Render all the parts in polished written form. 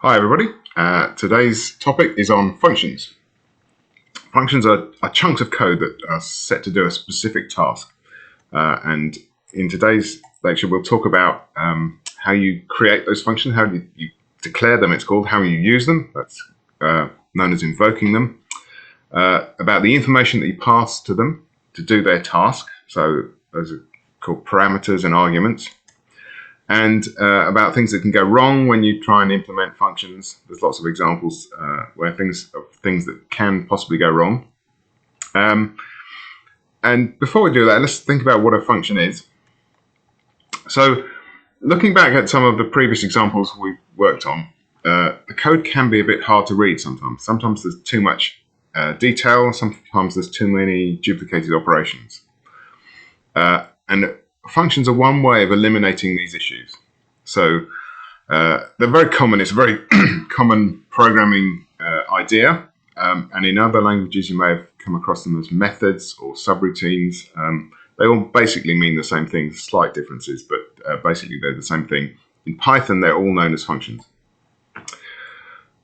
Hi everybody, today's topic is on functions. Functions are chunks of code that are set to do a specific task, and in today's lecture we'll talk about how you create those functions, how you declare them, it's called, how you use them, that's known as invoking them, about the information that you pass to them to do their task, so those are called parameters and arguments, and about things that can go wrong when you try and implement functions. There's lots of examples where things that can possibly go wrong. And before we do that, let's think about what a function is. So looking back at some of the previous examples we've worked on, the code can be a bit hard to read sometimes. Sometimes there's too much detail, sometimes there's too many duplicated operations. And functions are one way of eliminating these issues. So they're very common. It's a very common programming idea. And in other languages, you may have come across them as methods or subroutines. They all basically mean the same thing, slight differences, but basically they're the same thing. In Python, they're all known as functions.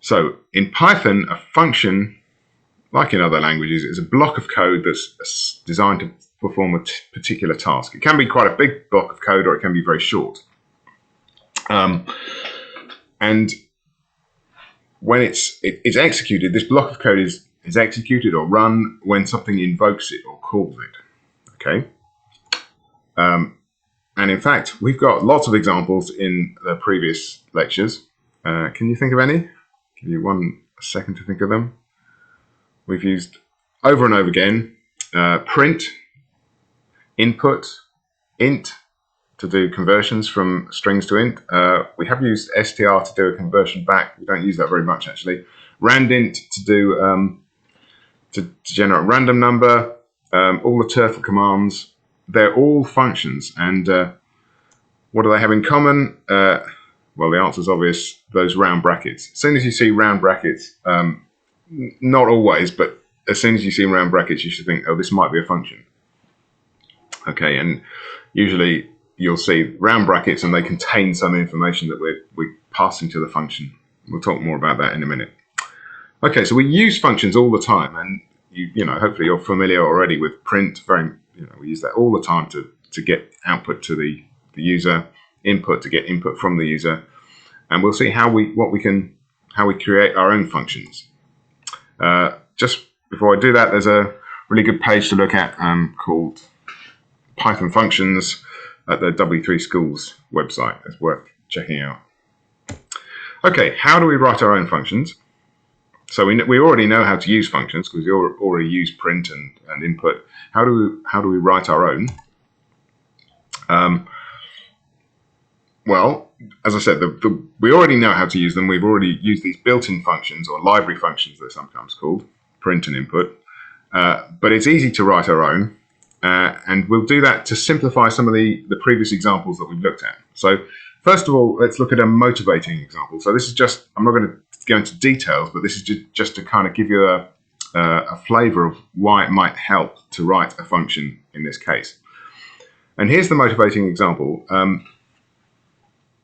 So in Python, a function, like in other languages, is a block of code that's designed to perform a particular task. It can be quite a big block of code, or it can be very short. And when it's executed, this block of code is executed or run when something invokes it or calls it. Okay. And in fact, we've got lots of examples in the previous lectures. Can you think of any? Give you a second to think of them. We've used over and over again print, input, int to do conversions from strings to int. We have used str to do a conversion back. We don't use that very much actually. Randint to do to generate a random number. All the turtle commands. They're all functions, and what do they have in common? Well, the answer is obvious. Those round brackets. As soon as you see round brackets, not always, but as soon as you see round brackets, you should think, oh, this might be a function. Okay, and usually you'll see round brackets and they contain some information that we're passing to the function. We'll talk more about that in a minute. Okay, so we use functions all the time, and you know, hopefully you're familiar already with print. We use that all the time to get output to the user, input to get input from the user, and we'll see how we create our own functions. Just before I do that, there's a really good page to look at called Python Functions at the W3 Schools website. It's worth checking out. Okay, how do we write our own functions? So we already know how to use functions because we already use print and input. How do we write our own? Well, as I said, we already know how to use them. We've already used these built-in functions, or library functions they're sometimes called, print and input. But it's easy to write our own. And we'll do that to simplify some of the previous examples that we've looked at. So first of all, let's look at a motivating example. So this is just, I'm not going to go into details, but this is just to kind of give you a flavor of why it might help to write a function in this case. And here's the motivating example.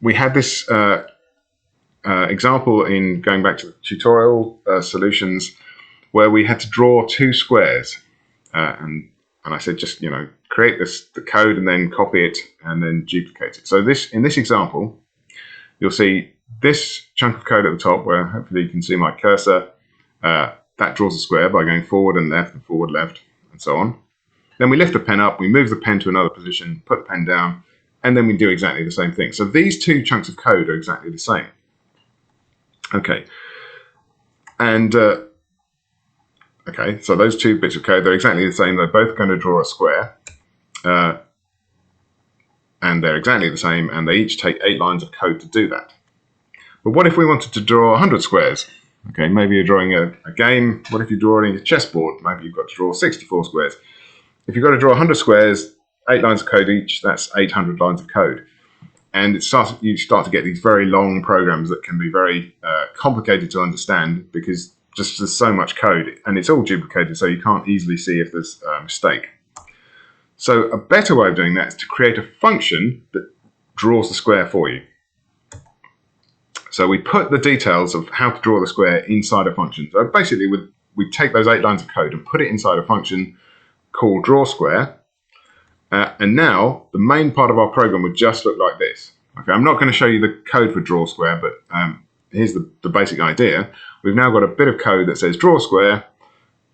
We had this example in going back to the tutorial solutions where we had to draw two squares. And I said, just, create the code and then copy it and then duplicate it. So in this example, you'll see this chunk of code at the top where hopefully you can see my cursor. That draws a square by going forward and forward, left, and so on. Then we lift the pen up, we move the pen to another position, put the pen down, and then we do exactly the same thing. So these two chunks of code are exactly the same. Okay. And okay, so those two bits of code, they're exactly the same. They're both going to draw a square. And they're exactly the same, and they each take 8 lines of code to do that. But what if we wanted to draw 100 squares? Okay, maybe you're drawing a game. What if you're drawing a chessboard? Maybe you've got to draw 64 squares. If you've got to draw 100 squares, 8 lines of code each, that's 800 lines of code. And you start to get these very long programs that can be very complicated to understand because just there's so much code and it's all duplicated, so you can't easily see if there's a mistake. So a better way of doing that is to create a function that draws the square for you. So we put the details of how to draw the square inside a function. So basically, we take those 8 lines of code and put it inside a function called drawSquare. And now the main part of our program would just look like this. Okay, I'm not going to show you the code for drawSquare, but here's the basic idea. We've now got a bit of code that says drawSquare,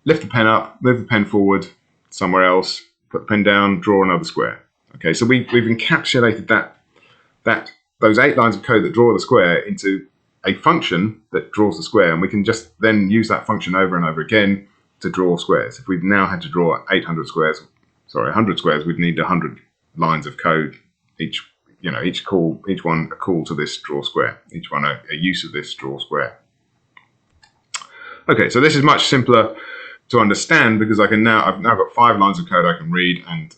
lift the pen up, move the pen forward somewhere else, put the pen down, draw another square. Okay, so we've encapsulated those 8 lines of code that draw the square into a function that draws the square, and we can just then use that function over and over again to draw squares. If we now had to draw 100 squares, we'd need 100 lines of code, each one a call to this draw square, each one a use of this draw square. Okay, so this is much simpler to understand because I've now got 5 lines of code I can read, and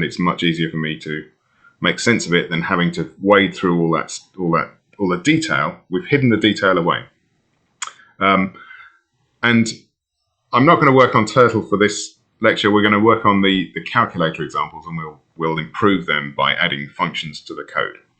it's much easier for me to make sense of it than having to wade through all the detail. We've hidden the detail away. And I'm not going to work on Turtle for this lecture. We're going to work on the calculator examples, and we'll improve them by adding functions to the code.